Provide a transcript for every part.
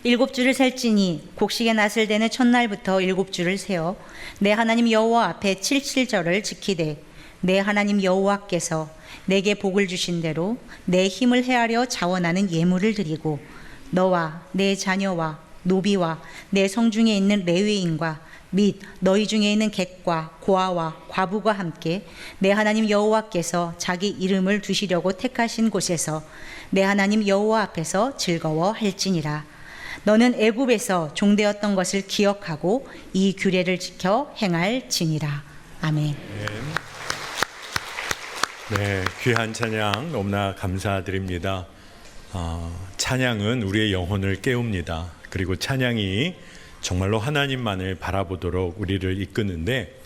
일곱 주를 셀지니 곡식의 낫을 대는 첫날부터 일곱 주를 세어 내 하나님 여호와 앞에 칠칠절을 지키되 내 하나님 여호와께서 내게 복을 주신 대로 내 힘을 헤아려 자원하는 예물을 드리고 너와 내 자녀와 노비와 내 성중에 있는 레위인과 및 너희 중에 있는 객과 고아와 과부가 함께 내 하나님 여호와께서 자기 이름을 두시려고 택하신 곳에서 내 하나님 여호와 앞에서 즐거워할지니라. 너는 애굽에서 종되었던 것을 기억하고 이 규례를 지켜 행할지니라. 아멘. 네, 귀한 찬양 너무나 감사드립니다. 찬양은 우리의 영혼을 깨웁니다. 그리고 찬양이 정말로 하나님만을 바라보도록 우리를 이끄는데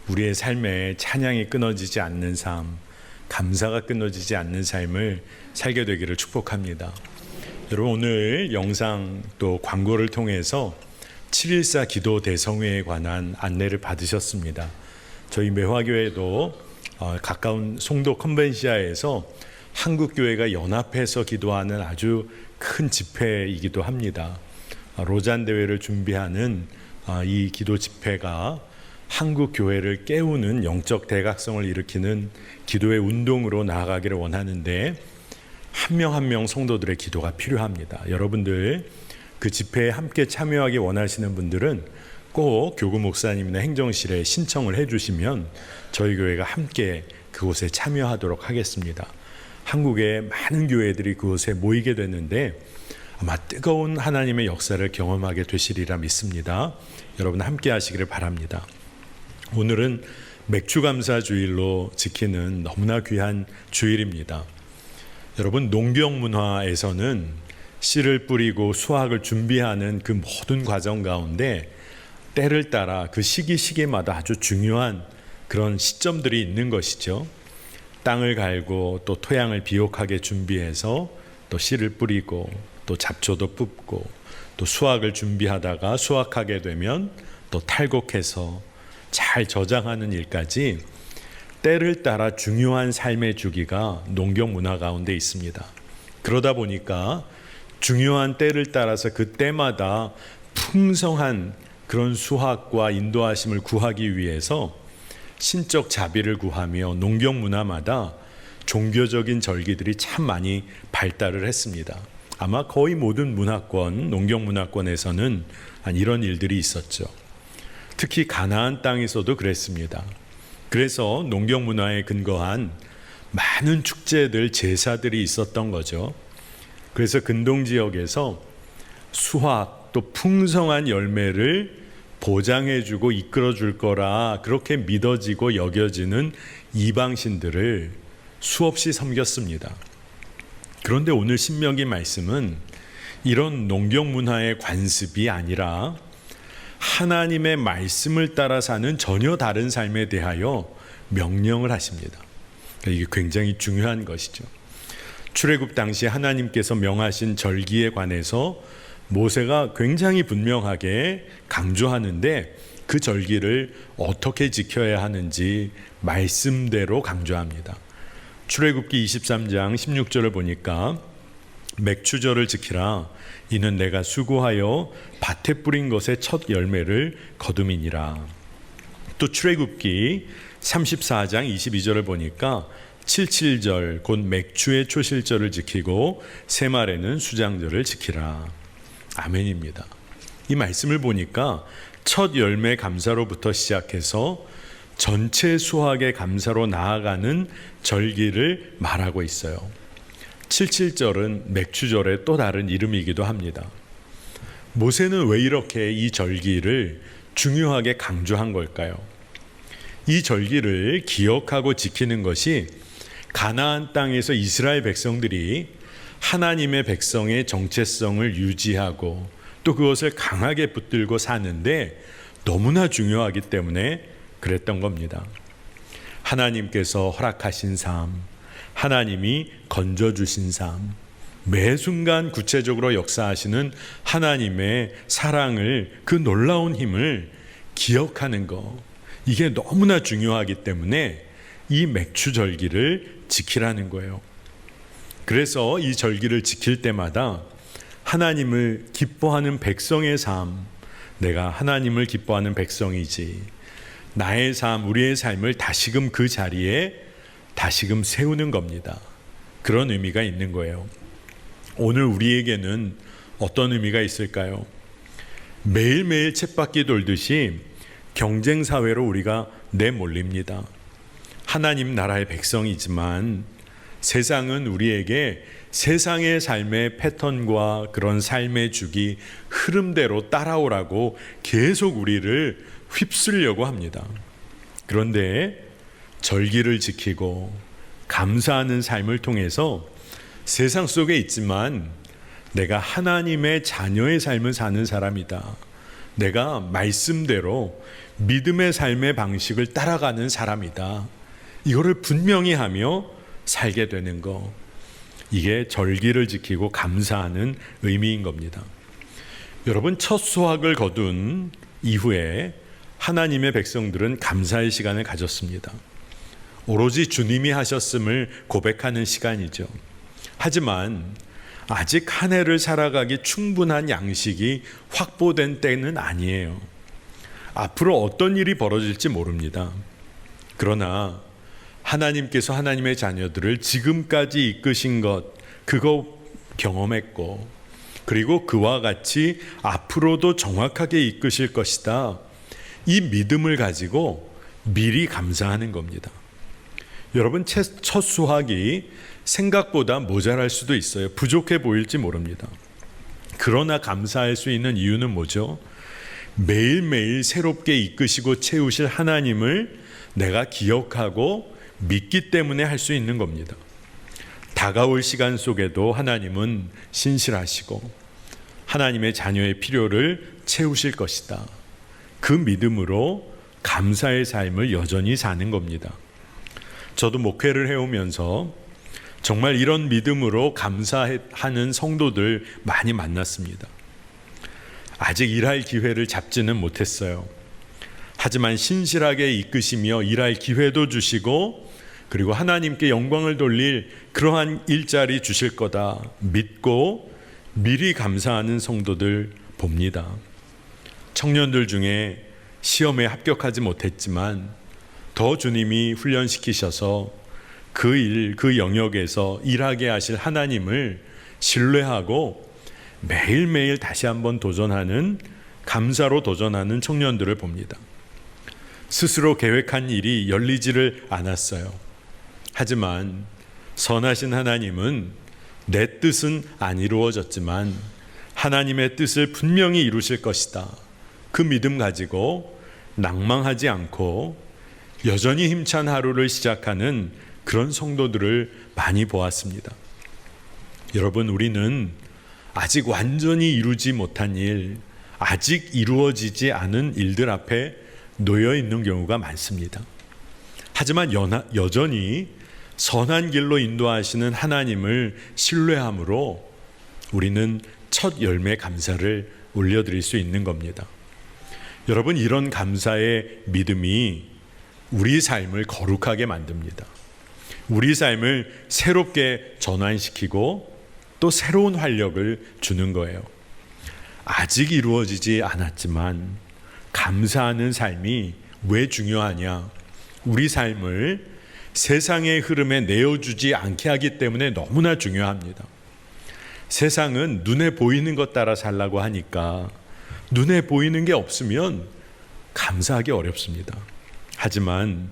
우리의 삶에 찬양이 끊어지지 않는 삶, 감사가 끊어지지 않는 삶을 살게 되기를 축복합니다. 여러분, 오늘 영상 또 광고를 통해서 7.14 기도 대성회에 관한 안내를 받으셨습니다. 저희 매화교회도 가까운 송도 컨벤시아에서 한국교회가 연합해서 기도하는 아주 큰 집회이기도 합니다. 로잔 대회를 준비하는 이 기도 집회가 한국 교회를 깨우는 영적 대각성을 일으키는 기도의 운동으로 나아가기를 원하는데 한 명 한 명 성도들의 기도가 필요합니다. 여러분들 그 집회에 함께 참여하기 원하시는 분들은 꼭 교구 목사님이나 행정실에 신청을 해주시면 저희 교회가 함께 그곳에 참여하도록 하겠습니다. 한국의 많은 교회들이 그곳에 모이게 됐는데 아마 뜨거운 하나님의 역사를 경험하게 되시리라 믿습니다. 여러분 함께 하시기를 바랍니다. 오늘은 맥주감사 주일로 지키는 너무나 귀한 주일입니다. 여러분, 농경 문화에서는 씨를 뿌리고 수확을 준비하는 그 모든 과정 가운데 때를 따라 그 시기마다 아주 중요한 그런 시점들이 있는 것이죠. 땅을 갈고 또 토양을 비옥하게 준비해서 또 씨를 뿌리고 또 잡초도 뽑고 또 수확을 준비하다가 수확하게 되면 또 탈곡해서 잘 저장하는 일까지 때를 따라 중요한 삶의 주기가 농경 문화 가운데 있습니다. 그러다 보니까 중요한 때를 따라서 그 때마다 풍성한 그런 수확과 인도하심을 구하기 위해서 신적 자비를 구하며 농경 문화마다 종교적인 절기들이 참 많이 발달을 했습니다. 아마 거의 모든 문화권, 농경 문화권에서는 이런 일들이 있었죠. 특히 가나안 땅에서도 그랬습니다. 그래서 농경 문화에 근거한 많은 축제들, 제사들이 있었던 거죠. 그래서 근동 지역에서 수확 또 풍성한 열매를 보장해주고 이끌어줄 거라 그렇게 믿어지고 여겨지는 이방신들을 수없이 섬겼습니다. 그런데 오늘 신명기 말씀은 이런 농경 문화의 관습이 아니라 하나님의 말씀을 따라 사는 전혀 다른 삶에 대하여 명령을 하십니다. 이게 굉장히 중요한 것이죠. 출애굽 당시 하나님께서 명하신 절기에 관해서 모세가 굉장히 분명하게 강조하는데 그 절기를 어떻게 지켜야 하는지 말씀대로 강조합니다. 출애굽기 23장 16절을 보니까 맥추절을 지키라. 이는 내가 수고하여 밭에 뿌린 것의 첫 열매를 거둠이니라. 또 출애굽기 34장 22절을 보니까 칠칠절 곧 맥추의 초실절을 지키고 새말에는 수장절을 지키라. 아멘입니다. 이 말씀을 보니까 첫 열매 감사로부터 시작해서 전체 수확의 감사로 나아가는 절기를 말하고 있어요. 칠칠절은 맥추절의 또 다른 이름이기도 합니다. 모세는 왜 이렇게 이 절기를 중요하게 강조한 걸까요? 이 절기를 기억하고 지키는 것이 가나안 땅에서 이스라엘 백성들이 하나님의 백성의 정체성을 유지하고 또 그것을 강하게 붙들고 사는데 너무나 중요하기 때문에 그랬던 겁니다. 하나님께서 허락하신 삶, 하나님이 건져주신 삶, 매 순간 구체적으로 역사하시는 하나님의 사랑을, 그 놀라운 힘을 기억하는 것, 이게 너무나 중요하기 때문에 이 맥추절기를 지키라는 거예요. 그래서 이 절기를 지킬 때마다 하나님을 기뻐하는 백성의 삶, 내가 하나님을 기뻐하는 백성이지, 나의 삶, 우리의 삶을 다시금 그 자리에 다시금 세우는 겁니다. 그런 의미가 있는 거예요. 오늘 우리에게는 어떤 의미가 있을까요? 매일매일 쳇바퀴 돌듯이 경쟁사회로 우리가 내몰립니다. 하나님 나라의 백성이지만 세상은 우리에게 세상의 삶의 패턴과 그런 삶의 주기, 흐름대로 따라오라고 계속 우리를 휩쓸려고 합니다. 그런데 절기를 지키고 감사하는 삶을 통해서 세상 속에 있지만 내가 하나님의 자녀의 삶을 사는 사람이다. 내가 말씀대로 믿음의 삶의 방식을 따라가는 사람이다. 이거를 분명히 하며 살게 되는 거. 이게 절기를 지키고 감사하는 의미인 겁니다. 여러분, 첫 수확을 거둔 이후에 하나님의 백성들은 감사의 시간을 가졌습니다. 오로지 주님이 하셨음을 고백하는 시간이죠. 하지만 아직 한 해를 살아가기 충분한 양식이 확보된 때는 아니에요. 앞으로 어떤 일이 벌어질지 모릅니다. 그러나 하나님께서 하나님의 자녀들을 지금까지 이끄신 것, 그거 경험했고, 그리고 그와 같이 앞으로도 정확하게 이끄실 것이다. 이 믿음을 가지고 미리 감사하는 겁니다. 여러분, 첫 수확이 생각보다 모자랄 수도 있어요. 부족해 보일지 모릅니다. 그러나 감사할 수 있는 이유는 뭐죠? 매일매일 새롭게 이끄시고 채우실 하나님을 내가 기억하고 믿기 때문에 할 수 있는 겁니다. 다가올 시간 속에도 하나님은 신실하시고 하나님의 자녀의 필요를 채우실 것이다. 그 믿음으로 감사의 삶을 여전히 사는 겁니다. 저도 목회를 해오면서 정말 이런 믿음으로 감사하는 성도들 많이 만났습니다. 아직 일할 기회를 잡지는 못했어요. 하지만 신실하게 이끄시며 일할 기회도 주시고, 그리고 하나님께 영광을 돌릴 그러한 일자리 주실 거다 믿고 미리 감사하는 성도들 봅니다. 청년들 중에 시험에 합격하지 못했지만 더 주님이 훈련시키셔서 그 영역에서 일하게 하실 하나님을 신뢰하고 매일매일 다시 한번 도전하는, 감사로 도전하는 청년들을 봅니다. 스스로 계획한 일이 열리지를 않았어요. 하지만 선하신 하나님은 내 뜻은 안 이루어졌지만 하나님의 뜻을 분명히 이루실 것이다. 그 믿음 가지고 낭망하지 않고 여전히 힘찬 하루를 시작하는 그런 성도들을 많이 보았습니다. 여러분, 우리는 아직 완전히 이루지 못한 일, 아직 이루어지지 않은 일들 앞에 놓여 있는 경우가 많습니다. 하지만 여전히 선한 길로 인도하시는 하나님을 신뢰함으로 우리는 첫 열매 감사를 올려드릴 수 있는 겁니다. 여러분, 이런 감사의 믿음이 우리 삶을 거룩하게 만듭니다. 우리 삶을 새롭게 전환시키고 또 새로운 활력을 주는 거예요. 아직 이루어지지 않았지만 감사하는 삶이 왜 중요하냐? 우리 삶을 세상의 흐름에 내어주지 않게 하기 때문에 너무나 중요합니다. 세상은 눈에 보이는 것 따라 살라고 하니까 눈에 보이는 게 없으면 감사하기 어렵습니다. 하지만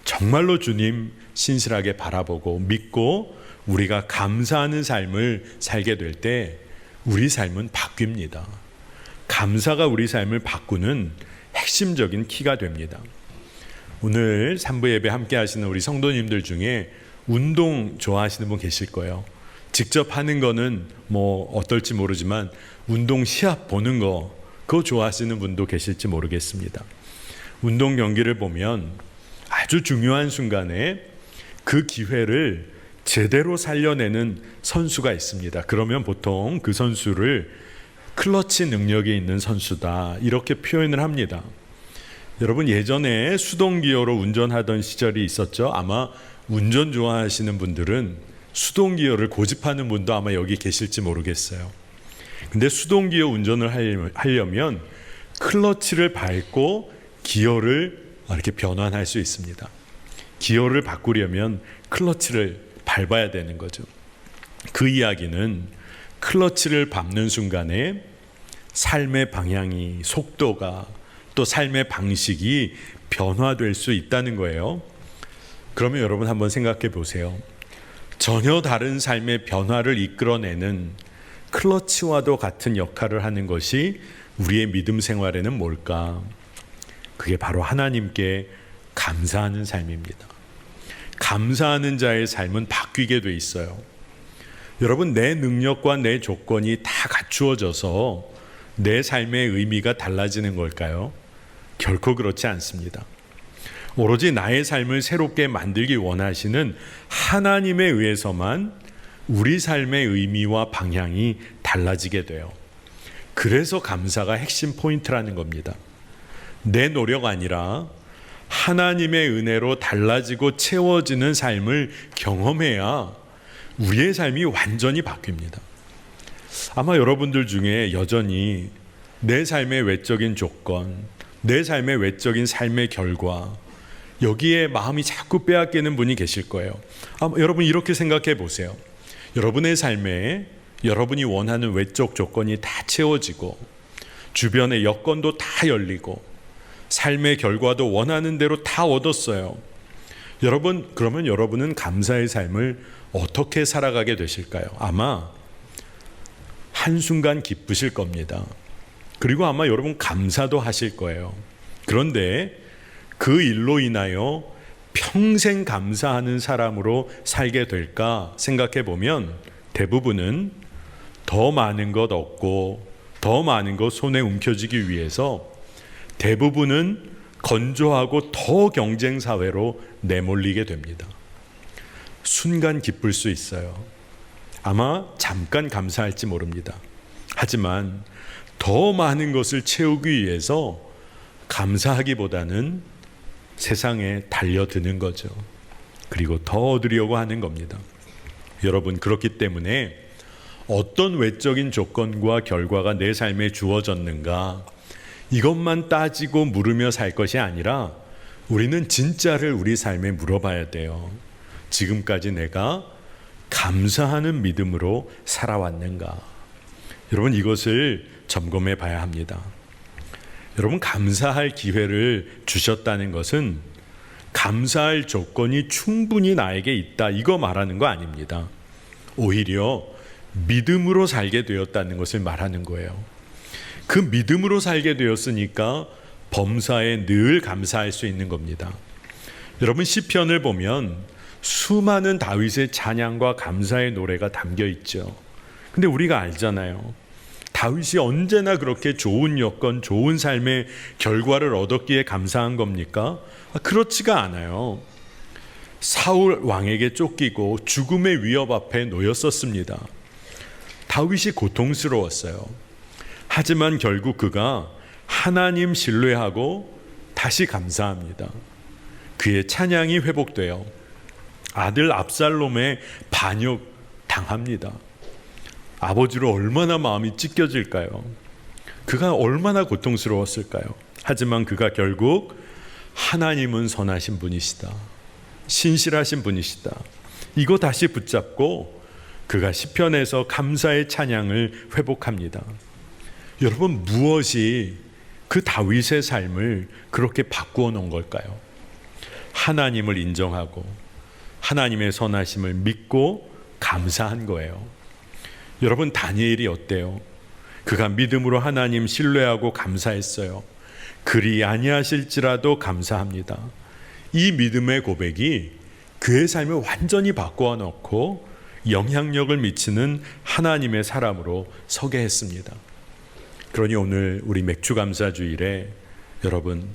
정말로 주님 신실하게 바라보고 믿고 우리가 감사하는 삶을 살게 될 때 우리 삶은 바뀝니다. 감사가 우리 삶을 바꾸는 핵심적인 키가 됩니다. 오늘 3부 예배 함께 하시는 우리 성도님들 중에 운동 좋아하시는 분 계실 거예요. 직접 하는 거는 뭐 어떨지 모르지만 운동 시합 보는 거, 그거 좋아하시는 분도 계실지 모르겠습니다. 운동 경기를 보면 아주 중요한 순간에 그 기회를 제대로 살려내는 선수가 있습니다. 그러면 보통 그 선수를 클러치 능력이 있는 선수다, 이렇게 표현을 합니다. 여러분, 예전에 수동기어로 운전하던 시절이 있었죠. 아마 운전 좋아하시는 분들은 수동기어를 고집하는 분도 아마 여기 계실지 모르겠어요. 근데 수동기어 운전을 하려면 클러치를 밟고 기어를 이렇게 변환할 수 있습니다. 기어를 바꾸려면 클러치를 밟아야 되는 거죠. 그 이야기는 클러치를 밟는 순간에 삶의 방향이, 속도가, 또 삶의 방식이 변화될 수 있다는 거예요. 그러면 여러분 한번 생각해 보세요. 전혀 다른 삶의 변화를 이끌어내는 클러치와도 같은 역할을 하는 것이 우리의 믿음 생활에는 뭘까? 그게 바로 하나님께 감사하는 삶입니다. 감사하는 자의 삶은 바뀌게 돼 있어요. 여러분, 내 능력과 내 조건이 다 갖추어져서 내 삶의 의미가 달라지는 걸까요? 결코 그렇지 않습니다. 오로지 나의 삶을 새롭게 만들기 원하시는 하나님에 의해서만 우리 삶의 의미와 방향이 달라지게 돼요. 그래서 감사가 핵심 포인트라는 겁니다. 내 노력 아니라 하나님의 은혜로 달라지고 채워지는 삶을 경험해야 우리의 삶이 완전히 바뀝니다. 아마 여러분들 중에 여전히 내 삶의 외적인 조건, 내 삶의 외적인 삶의 결과, 여기에 마음이 자꾸 빼앗기는 분이 계실 거예요. 여러분 이렇게 생각해 보세요. 여러분의 삶에 여러분이 원하는 외적 조건이 다 채워지고 주변의 여건도 다 열리고 삶의 결과도 원하는 대로 다 얻었어요. 여러분, 그러면 여러분은 감사의 삶을 어떻게 살아가게 되실까요? 아마 한순간 기쁘실 겁니다. 그리고 아마 여러분 감사도 하실 거예요. 그런데 그 일로 인하여 평생 감사하는 사람으로 살게 될까 생각해 보면 대부분은 더 많은 것 얻고 더 많은 것 손에 움켜쥐기 위해서 대부분은 건조하고 더 경쟁 사회로 내몰리게 됩니다. 순간 기쁠 수 있어요. 아마 잠깐 감사할지 모릅니다. 하지만 더 많은 것을 채우기 위해서 감사하기보다는 세상에 달려드는 거죠. 그리고 더 얻으려고 하는 겁니다. 여러분, 그렇기 때문에 어떤 외적인 조건과 결과가 내 삶에 주어졌는가 이것만 따지고 물으며 살 것이 아니라 우리는 진짜를 우리 삶에 물어봐야 돼요. 지금까지 내가 감사하는 믿음으로 살아왔는가? 여러분, 이것을 점검해 봐야 합니다. 여러분, 감사할 기회를 주셨다는 것은 감사할 조건이 충분히 나에게 있다, 이거 말하는 거 아닙니다. 오히려 믿음으로 살게 되었다는 것을 말하는 거예요. 그 믿음으로 살게 되었으니까 범사에 늘 감사할 수 있는 겁니다. 여러분, 시편을 보면 수많은 다윗의 찬양과 감사의 노래가 담겨 있죠. 근데 우리가 알잖아요. 다윗이 언제나 그렇게 좋은 여건, 좋은 삶의 결과를 얻었기에 감사한 겁니까? 그렇지가 않아요. 사울 왕에게 쫓기고 죽음의 위협 앞에 놓였었습니다. 다윗이 고통스러웠어요. 하지만 결국 그가 하나님 신뢰하고 다시 감사합니다. 그의 찬양이 회복돼요. 아들 압살롬의 반역 당합니다. 아버지로 얼마나 마음이 찢겨질까요? 그가 얼마나 고통스러웠을까요? 하지만 그가 결국 하나님은 선하신 분이시다, 신실하신 분이시다, 이거 다시 붙잡고 그가 시편에서 감사의 찬양을 회복합니다. 여러분, 무엇이 그 다윗의 삶을 그렇게 바꾸어 놓은 걸까요? 하나님을 인정하고 하나님의 선하심을 믿고 감사한 거예요. 여러분, 다니엘이 어때요? 그가 믿음으로 하나님 신뢰하고 감사했어요. 그리 아니하실지라도 감사합니다. 이 믿음의 고백이 그의 삶을 완전히 바꾸어 놓고 영향력을 미치는 하나님의 사람으로 서게 했습니다. 그러니 오늘 우리 맥주감사주일에 여러분,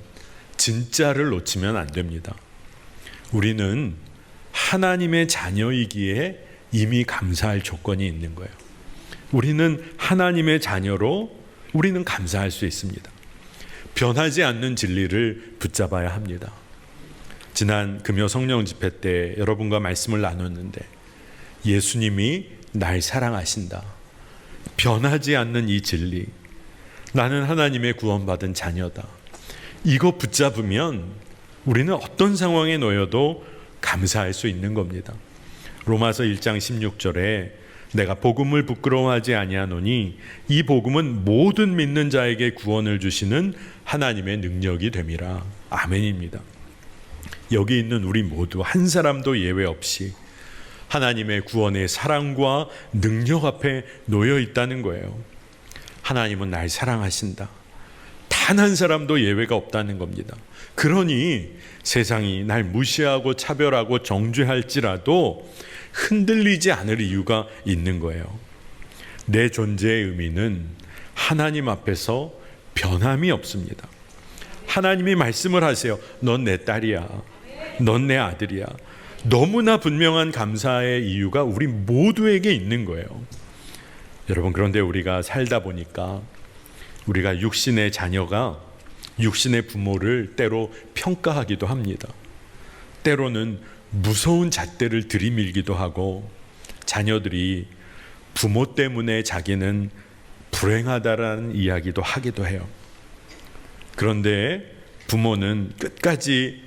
진짜를 놓치면 안 됩니다. 우리는 하나님의 자녀이기에 이미 감사할 조건이 있는 거예요. 우리는 하나님의 자녀로 우리는 감사할 수 있습니다. 변하지 않는 진리를 붙잡아야 합니다. 지난 금요 성령 집회 때 여러분과 말씀을 나눴는데 예수님이 날 사랑하신다, 변하지 않는 이 진리, 나는 하나님의 구원받은 자녀다, 이거 붙잡으면 우리는 어떤 상황에 놓여도 감사할 수 있는 겁니다. 로마서 1장 16절에 내가 복음을 부끄러워하지 아니하노니 이 복음은 모든 믿는 자에게 구원을 주시는 하나님의 능력이 됨이라. 아멘입니다. 여기 있는 우리 모두 한 사람도 예외 없이 하나님의 구원의 사랑과 능력 앞에 놓여 있다는 거예요. 하나님은 날 사랑하신다. 단 한 사람도 예외가 없다는 겁니다. 그러니 세상이 날 무시하고 차별하고 정죄할지라도 흔들리지 않을 이유가 있는 거예요. 내 존재의 의미는 하나님 앞에서 변함이 없습니다. 하나님이 말씀을 하세요. 넌 내 딸이야. 넌 내 아들이야. 너무나 분명한 감사의 이유가 우리 모두에게 있는 거예요. 여러분, 그런데 우리가 살다 보니까 우리가 육신의 자녀가 육신의 부모를 때로 평가하기도 합니다. 때로는 무서운 잣대를 들이밀기도 하고 자녀들이 부모 때문에 자기는 불행하다라는 이야기도 하기도 해요. 그런데 부모는 끝까지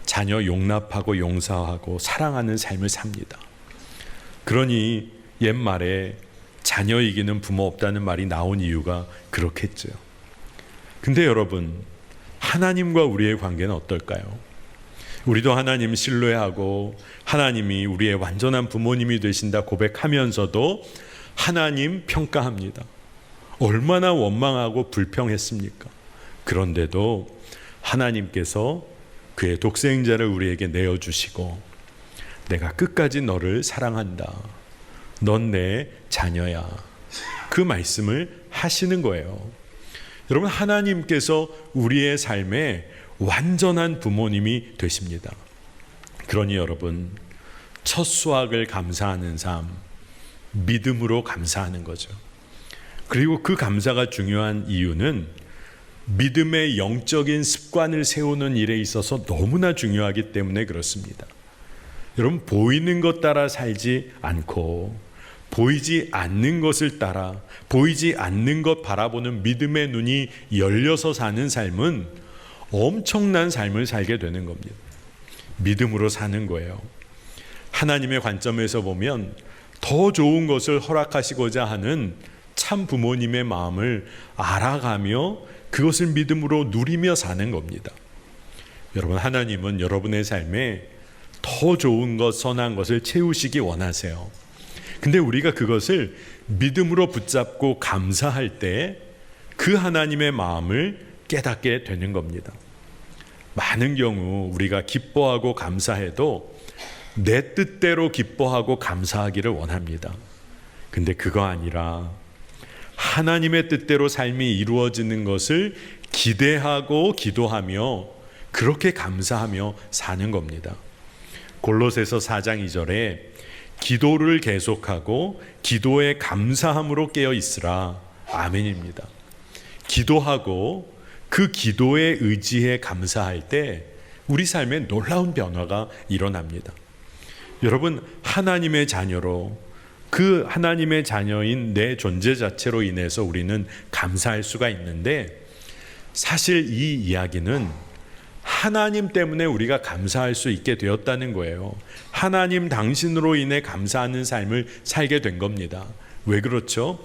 자녀 용납하고 용서하고 사랑하는 삶을 삽니다. 그러니 옛말에 자녀 이기는 부모 없다는 말이 나온 이유가 그렇겠죠. 근데 여러분, 하나님과 우리의 관계는 어떨까요? 우리도 하나님 신뢰하고 하나님이 우리의 완전한 부모님이 되신다 고백하면서도 하나님 평가합니다. 얼마나 원망하고 불평했습니까? 그런데도 하나님께서 그의 독생자를 우리에게 내어주시고 내가 끝까지 너를 사랑한다. 넌 내 자녀야. 그 말씀을 하시는 거예요. 여러분, 하나님께서 우리의 삶에 완전한 부모님이 되십니다. 그러니 여러분, 첫 수확을 감사하는 삶, 믿음으로 감사하는 거죠. 그리고 그 감사가 중요한 이유는 믿음의 영적인 습관을 세우는 일에 있어서 너무나 중요하기 때문에 그렇습니다. 여러분, 보이는 것 따라 살지 않고 보이지 않는 것을 따라, 보이지 않는 것 바라보는 믿음의 눈이 열려서 사는 삶은 엄청난 삶을 살게 되는 겁니다. 믿음으로 사는 거예요. 하나님의 관점에서 보면 더 좋은 것을 허락하시고자 하는 참 부모님의 마음을 알아가며 그것을 믿음으로 누리며 사는 겁니다. 여러분, 하나님은 여러분의 삶에 더 좋은 것, 선한 것을 채우시기 원하세요. 근데 우리가 그것을 믿음으로 붙잡고 감사할 때 그 하나님의 마음을 깨닫게 되는 겁니다. 많은 경우 우리가 기뻐하고 감사해도 내 뜻대로 기뻐하고 감사하기를 원합니다. 근데 그거 아니라 하나님의 뜻대로 삶이 이루어지는 것을 기대하고 기도하며 그렇게 감사하며 사는 겁니다. 골로새서 4장 2절에 기도를 계속하고 기도에 감사함으로 깨어 있으라. 아멘입니다. 기도하고 그 기도에 의지해 감사할 때 우리 삶에 놀라운 변화가 일어납니다. 여러분, 하나님의 자녀로, 그 하나님의 자녀인 내 존재 자체로 인해서 우리는 감사할 수가 있는데, 사실 이 이야기는 하나님 때문에 우리가 감사할 수 있게 되었다는 거예요. 하나님 당신으로 인해 감사하는 삶을 살게 된 겁니다. 왜 그렇죠?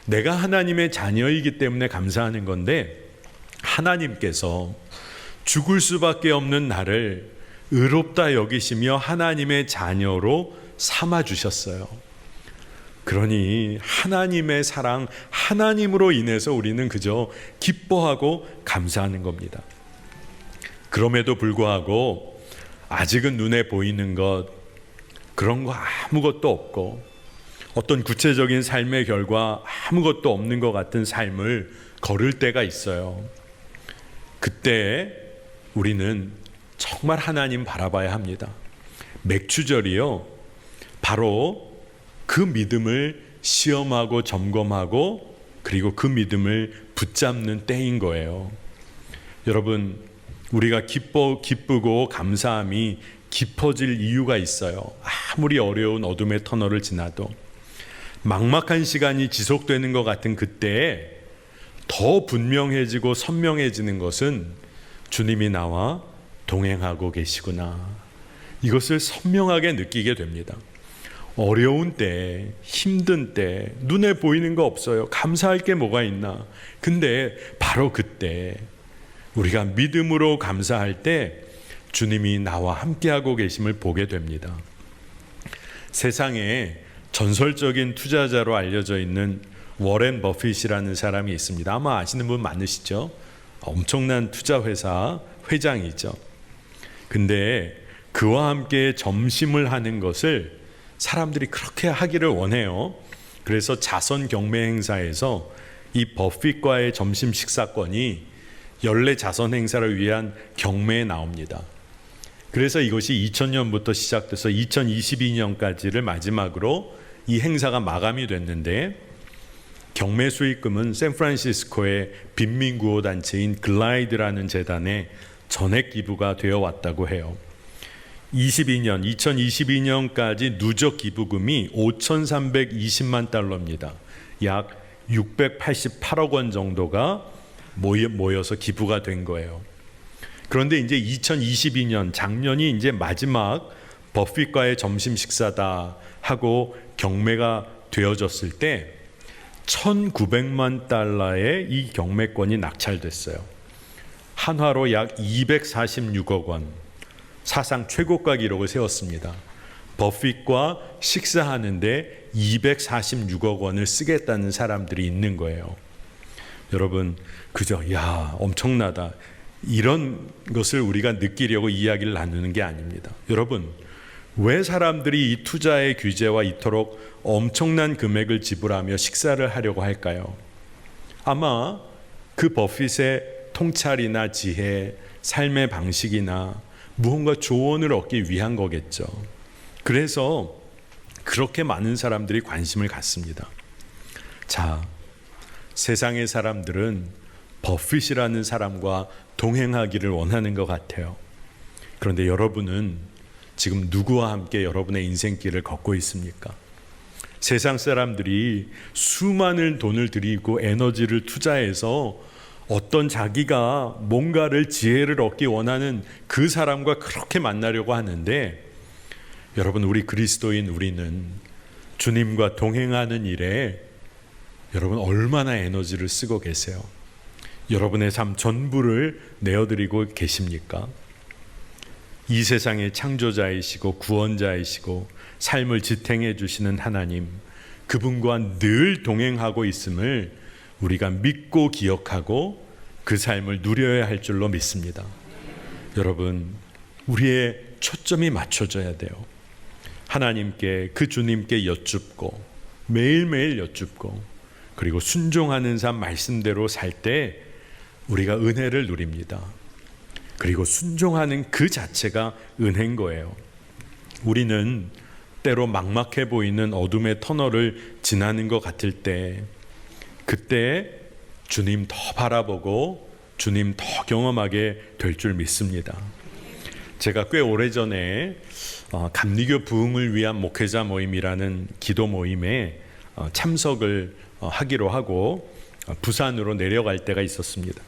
내가 하나님의 자녀이기 때문에 감사하는 건데, 하나님께서 죽을 수밖에 없는 나를 의롭다 여기시며 하나님의 자녀로 삼아 주셨어요. 그러니 하나님의 사랑, 하나님으로 인해서 우리는 그저 기뻐하고 감사하는 겁니다. 그럼에도 불구하고 아직은 눈에 보이는 것, 그런 거 아무것도 없고 어떤 구체적인 삶의 결과 아무것도 없는 것 같은 삶을 걸을 때가 있어요. 그때 우리는 정말 하나님 바라봐야 합니다. 맥추절이요, 바로 그 믿음을 시험하고 점검하고 그리고 그 믿음을 붙잡는 때인 거예요. 여러분, 우리가 기쁘고 감사함이 깊어질 이유가 있어요. 아무리 어려운 어둠의 터널을 지나도 막막한 시간이 지속되는 것 같은 그때에 더 분명해지고 선명해지는 것은 주님이 나와 동행하고 계시구나. 이것을 선명하게 느끼게 됩니다. 어려운 때, 힘든 때, 눈에 보이는 거 없어요. 감사할 게 뭐가 있나. 근데 바로 그때 우리가 믿음으로 감사할 때 주님이 나와 함께하고 계심을 보게 됩니다. 세상에 전설적인 투자자로 알려져 있는 워렌 버핏이라는 사람이 있습니다. 아마 아시는 분 많으시죠? 엄청난 투자회사 회장이죠. 근데 그와 함께 점심을 하는 것을 사람들이 그렇게 하기를 원해요. 그래서 자선 경매 행사에서 이 버핏과의 점심 식사권이 연례 자선 행사를 위한 경매에 나옵니다. 그래서 이것이 2000년부터 시작돼서 2022년까지를 마지막으로 이 행사가 마감이 됐는데, 경매 수익금은 샌프란시스코의 빈민구호단체인 글라이드라는 재단에 전액 기부가 되어 왔다고 해요. 2022년까지 누적 기부금이 5,320만 달러입니다. 약 688억 원 정도가 모여서 기부가 된 거예요. 그런데 이제 2022년, 작년이 이제 마지막 버핏과의 점심 식사다 하고 경매가 되어졌을 때 1,900만 달러의 이 경매권이 낙찰됐어요. 한화로 약 246억 원, 사상 최고가 기록을 세웠습니다. 버핏과 식사하는데 246억 원을 쓰겠다는 사람들이 있는 거예요. 여러분, 그죠? 야, 엄청나다. 이런 것을 우리가 느끼려고 이야기를 나누는 게 아닙니다. 여러분, 왜 사람들이 이 투자의 규제와 이토록 엄청난 금액을 지불하며 식사를 하려고 할까요? 아마 그 버핏의 통찰이나 지혜, 삶의 방식이나 무언가 조언을 얻기 위한 거겠죠. 그래서 그렇게 많은 사람들이 관심을 갖습니다. 자, 세상의 사람들은 버핏이라는 사람과 동행하기를 원하는 것 같아요. 그런데 여러분은 지금 누구와 함께 여러분의 인생길을 걷고 있습니까? 세상 사람들이 수많은 돈을 들이고 에너지를 투자해서 어떤 자기가 뭔가를 지혜를 얻기 원하는 그 사람과 그렇게 만나려고 하는데, 여러분, 우리 그리스도인 우리는 주님과 동행하는 일에 여러분 얼마나 에너지를 쓰고 계세요? 여러분의 삶 전부를 내어드리고 계십니까? 이 세상의 창조자이시고 구원자이시고 삶을 지탱해 주시는 하나님, 그분과 늘 동행하고 있음을 우리가 믿고 기억하고 그 삶을 누려야 할 줄로 믿습니다. 여러분, 우리의 초점이 맞춰져야 돼요. 하나님께, 그 주님께 여쭙고 매일매일 여쭙고, 그리고 순종하는 삶 말씀대로 살 때 우리가 은혜를 누립니다. 그리고 순종하는 그 자체가 은혜인 거예요. 우리는 때로 막막해 보이는 어둠의 터널을 지나는 것 같을 때, 그때 주님 더 바라보고 주님 더 경험하게 될 줄 믿습니다. 제가 꽤 오래전에 감리교 부흥을 위한 목회자 모임이라는 기도 모임에 참석을 하기로 하고 부산으로 내려갈 때가 있었습니다.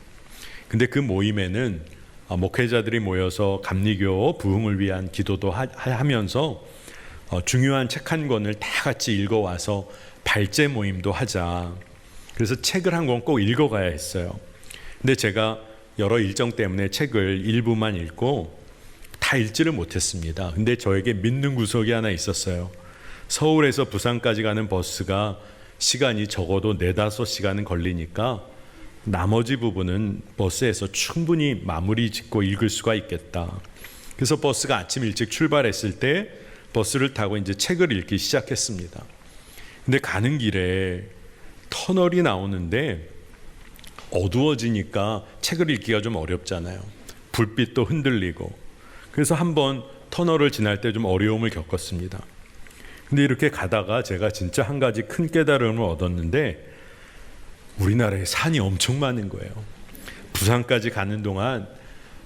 근데 그 모임에는 목회자들이 모여서 감리교 부흥을 위한 기도도 하면서 중요한 책 한 권을 다 같이 읽어와서 발제 모임도 하자. 그래서 책을 한 권 꼭 읽어가야 했어요. 근데 제가 여러 일정 때문에 책을 일부만 읽고 다 읽지를 못했습니다. 근데 저에게 믿는 구석이 하나 있었어요. 서울에서 부산까지 가는 버스가 시간이 적어도 4-5시간은 걸리니까 나머지 부분은 버스에서 충분히 마무리 짓고 읽을 수가 있겠다. 그래서 버스가 아침 일찍 출발했을 때 버스를 타고 이제 책을 읽기 시작했습니다. 근데 가는 길에 터널이 나오는데 어두워지니까 책을 읽기가 좀 어렵잖아요. 불빛도 흔들리고. 그래서 한번 터널을 지날 때 좀 어려움을 겪었습니다. 근데 이렇게 가다가 제가 진짜 한 가지 큰 깨달음을 얻었는데, 우리나라에 산이 엄청 많은 거예요. 부산까지 가는 동안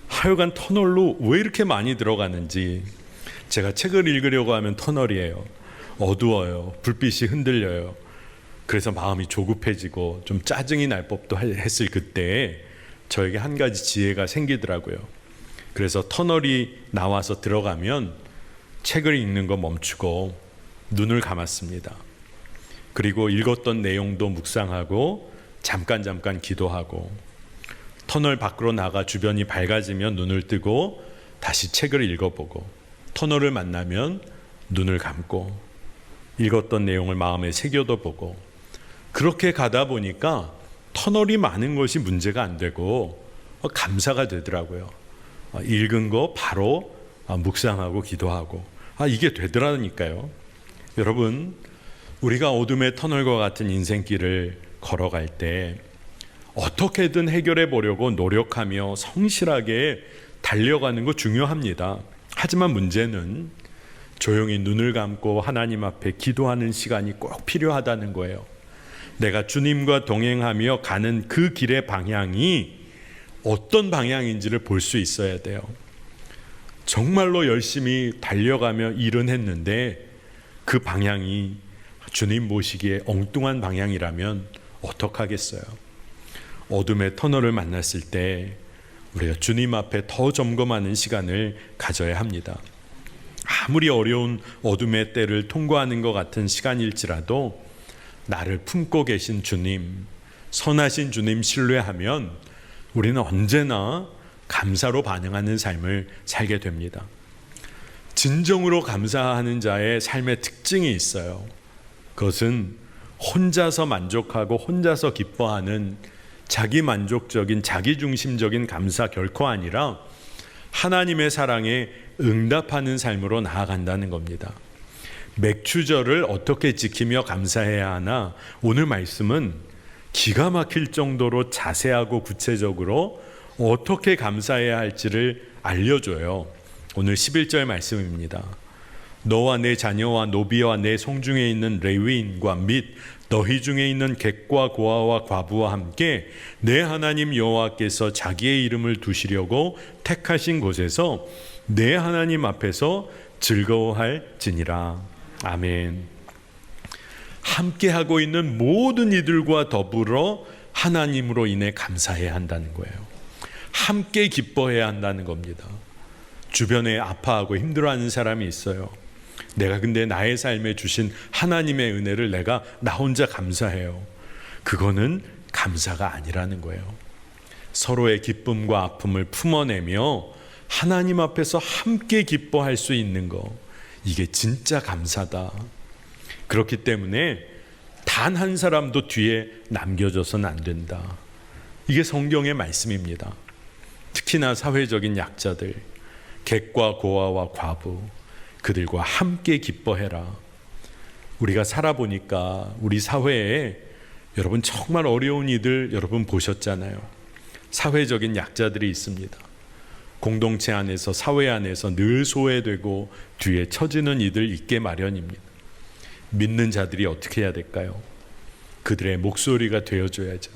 하여간 터널로 왜 이렇게 많이 들어가는지, 제가 책을 읽으려고 하면 터널이에요. 어두워요. 불빛이 흔들려요. 그래서 마음이 조급해지고 좀 짜증이 날 법도 했을 그때 저에게 한 가지 지혜가 생기더라고요. 그래서 터널이 나와서 들어가면 책을 읽는 거 멈추고 눈을 감았습니다. 그리고 읽었던 내용도 묵상하고 잠깐 기도하고, 터널 밖으로 나가 주변이 밝아지면 눈을 뜨고 다시 책을 읽어보고, 터널을 만나면 눈을 감고 읽었던 내용을 마음에 새겨도 보고, 그렇게 가다 보니까 터널이 많은 것이 문제가 안 되고 감사가 되더라고요. 읽은 거 바로 묵상하고 기도하고, 이게 되더라니까요. 여러분, 우리가 어둠의 터널과 같은 인생길을 걸어갈 때 어떻게든 해결해 보려고 노력하며 성실하게 달려가는 거 중요합니다. 하지만 문제는 조용히 눈을 감고 하나님 앞에 기도하는 시간이 꼭 필요하다는 거예요. 내가 주님과 동행하며 가는 그 길의 방향이 어떤 방향인지를 볼 수 있어야 돼요. 정말로 열심히 달려가며 일은 했는데 그 방향이 주님 모시기에 엉뚱한 방향이라면 어떡하겠어요? 어둠의 터널을 만났을 때 우리가 주님 앞에 더 점검하는 시간을 가져야 합니다. 아무리 어려운 어둠의 때를 통과하는 것 같은 시간일지라도 나를 품고 계신 주님, 선하신 주님 신뢰하면 우리는 언제나 감사로 반응하는 삶을 살게 됩니다. 진정으로 감사하는 자의 삶의 특징이 있어요. 그것은 혼자서 만족하고 혼자서 기뻐하는 자기 만족적인 자기중심적인 감사 결코 아니라 하나님의 사랑에 응답하는 삶으로 나아간다는 겁니다. 맥추절을 어떻게 지키며 감사해야 하나, 오늘 말씀은 기가 막힐 정도로 자세하고 구체적으로 어떻게 감사해야 할지를 알려줘요. 오늘 11절 말씀입니다. 너와 내 자녀와 노비와 내 성중에 있는 레위인과 및 너희 중에 있는 객과 고아와 과부와 함께 내 하나님 여호와께서 자기의 이름을 두시려고 택하신 곳에서 내 하나님 앞에서 즐거워할지니라. 아멘. 함께 하고 있는 모든 이들과 더불어 하나님으로 인해 감사해야 한다는 거예요. 함께 기뻐해야 한다는 겁니다. 주변에 아파하고 힘들어하는 사람이 있어요. 내가 근데 나의 삶에 주신 하나님의 은혜를 내가 나 혼자 감사해요. 그거는 감사가 아니라는 거예요. 서로의 기쁨과 아픔을 품어내며 하나님 앞에서 함께 기뻐할 수 있는 거, 이게 진짜 감사다. 그렇기 때문에 단 한 사람도 뒤에 남겨져서는 안 된다. 이게 성경의 말씀입니다. 특히나 사회적인 약자들, 객과 고아와 과부, 그들과 함께 기뻐해라. 우리가 살아보니까 우리 사회에 여러분 정말 어려운 이들 여러분 보셨잖아요. 사회적인 약자들이 있습니다. 공동체 안에서, 사회 안에서 늘 소외되고 뒤에 처지는 이들 있게 마련입니다. 믿는 자들이 어떻게 해야 될까요? 그들의 목소리가 되어줘야죠.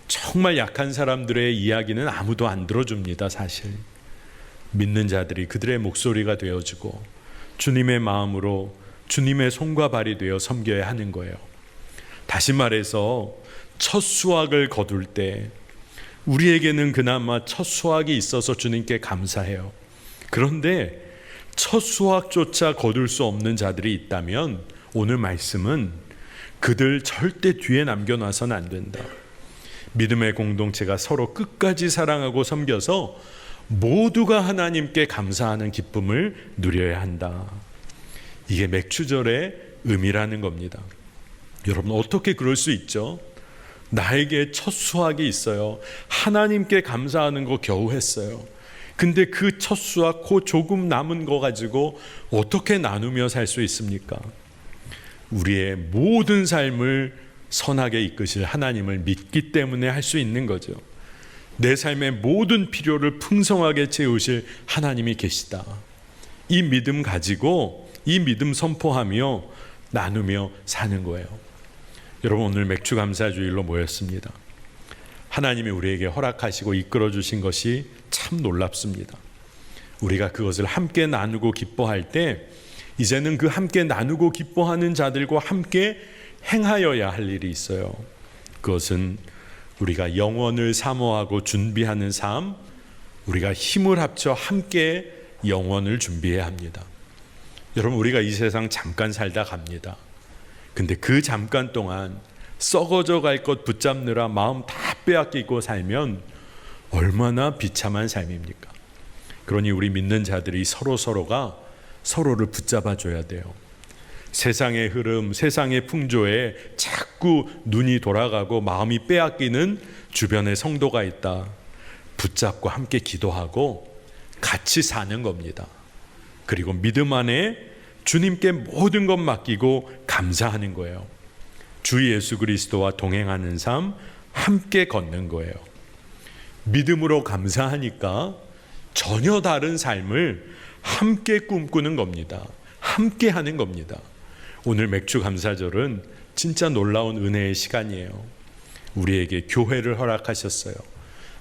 정말 약한 사람들의 이야기는 아무도 안 들어줍니다, 사실. 믿는 자들이 그들의 목소리가 되어주고 주님의 마음으로 주님의 손과 발이 되어 섬겨야 하는 거예요. 다시 말해서 첫 수확을 거둘 때 우리에게는 그나마 첫 수확이 있어서 주님께 감사해요. 그런데 첫 수확조차 거둘 수 없는 자들이 있다면 오늘 말씀은 그들 절대 뒤에 남겨놔서는 안 된다. 믿음의 공동체가 서로 끝까지 사랑하고 섬겨서 모두가 하나님께 감사하는 기쁨을 누려야 한다. 이게 맥추절의 의미라는 겁니다. 여러분, 어떻게 그럴 수 있죠? 나에게 첫 수확이 있어요. 하나님께 감사하는 거 겨우 했어요. 근데 그 첫 수확, 그 조금 남은 거 가지고 어떻게 나누며 살 수 있습니까? 우리의 모든 삶을 선하게 이끄실 하나님을 믿기 때문에 할 수 있는 거죠. 내 삶의 모든 필요를 풍성하게 채우실 하나님이 계시다. 이 믿음 가지고 이 믿음 선포하며 나누며 사는 거예요. 여러분, 오늘 맥추감사주일로 모였습니다. 하나님이 우리에게 허락하시고 이끌어 주신 것이 참 놀랍습니다. 우리가 그것을 함께 나누고 기뻐할 때 이제는 그 함께 나누고 기뻐하는 자들과 함께 행하여야 할 일이 있어요. 그것은 우리가 영원을 사모하고 준비하는 삶, 우리가 힘을 합쳐 함께 영원을 준비해야 합니다. 여러분, 우리가 이 세상 잠깐 살다 갑니다. 근데 그 잠깐 동안 썩어져 갈 것 붙잡느라 마음 다 빼앗기고 살면 얼마나 비참한 삶입니까? 그러니 우리 믿는 자들이 서로가 서로를 붙잡아 줘야 돼요. 세상의 흐름, 세상의 풍조에 자꾸 눈이 돌아가고 마음이 빼앗기는 주변의 성도가 있다. 붙잡고 함께 기도하고 같이 사는 겁니다. 그리고 믿음 안에 주님께 모든 것 맡기고 감사하는 거예요. 주 예수 그리스도와 동행하는 삶, 함께 걷는 거예요. 믿음으로 감사하니까 전혀 다른 삶을 함께 꿈꾸는 겁니다. 함께 하는 겁니다. 오늘 맥주 감사절은 진짜 놀라운 은혜의 시간이에요. 우리에게 교회를 허락하셨어요.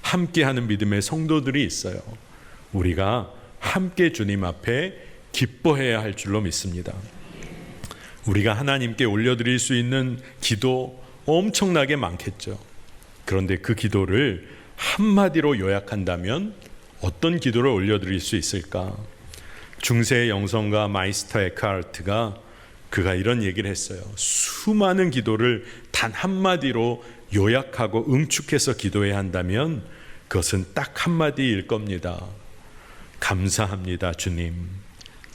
함께하는 믿음의 성도들이 있어요. 우리가 함께 주님 앞에 기뻐해야 할 줄로 믿습니다. 우리가 하나님께 올려드릴 수 있는 기도 엄청나게 많겠죠. 그런데 그 기도를 한마디로 요약한다면 어떤 기도를 올려드릴 수 있을까? 중세의 영성가 마이스터 에크하르트가 그가 이런 얘기를 했어요. 수많은 기도를 단 한마디로 요약하고 응축해서 기도해야 한다면 그것은 딱 한마디일 겁니다. 감사합니다, 주님.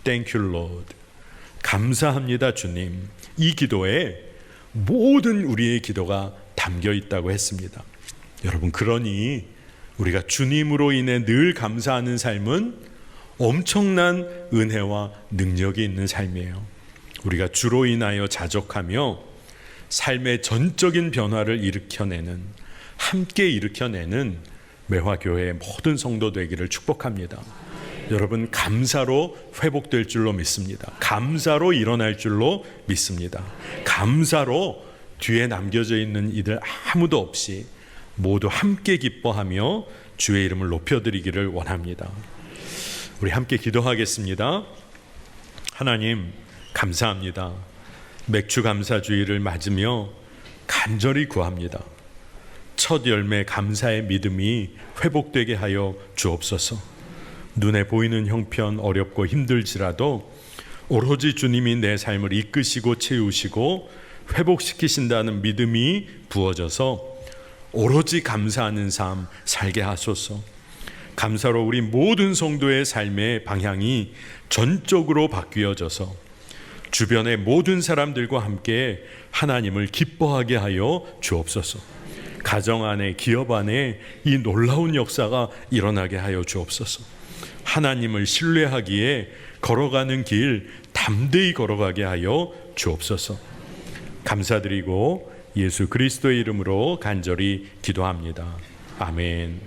Thank you, Lord. 감사합니다, 주님. 이 기도에 모든 우리의 기도가 담겨 있다고 했습니다. 여러분, 그러니 우리가 주님으로 인해 늘 감사하는 삶은 엄청난 은혜와 능력이 있는 삶이에요. 우리가 주로 인하여 자족하며 삶의 전적인 변화를 일으켜내는, 함께 일으켜내는 매화교회의 모든 성도 되기를 축복합니다. 여러분, 감사로 회복될 줄로 믿습니다. 감사로 일어날 줄로 믿습니다. 감사로 뒤에 남겨져 있는 이들 아무도 없이 모두 함께 기뻐하며 주의 이름을 높여드리기를 원합니다. 우리 함께 기도하겠습니다. 하나님, 감사합니다. 맥주 감사주의를 맞으며 간절히 구합니다. 첫 열매 감사의 믿음이 회복되게 하여 주옵소서. 눈에 보이는 형편 어렵고 힘들지라도 오로지 주님이 내 삶을 이끄시고 채우시고 회복시키신다는 믿음이 부어져서 오로지 감사하는 삶 살게 하소서. 감사로 우리 모든 성도의 삶의 방향이 전적으로 바뀌어져서 주변의 모든 사람들과 함께 하나님을 기뻐하게 하여 주옵소서. 가정 안에, 기업 안에 이 놀라운 역사가 일어나게 하여 주옵소서. 하나님을 신뢰하기에 걸어가는 길 담대히 걸어가게 하여 주옵소서. 감사드리고 예수 그리스도의 이름으로 간절히 기도합니다. 아멘.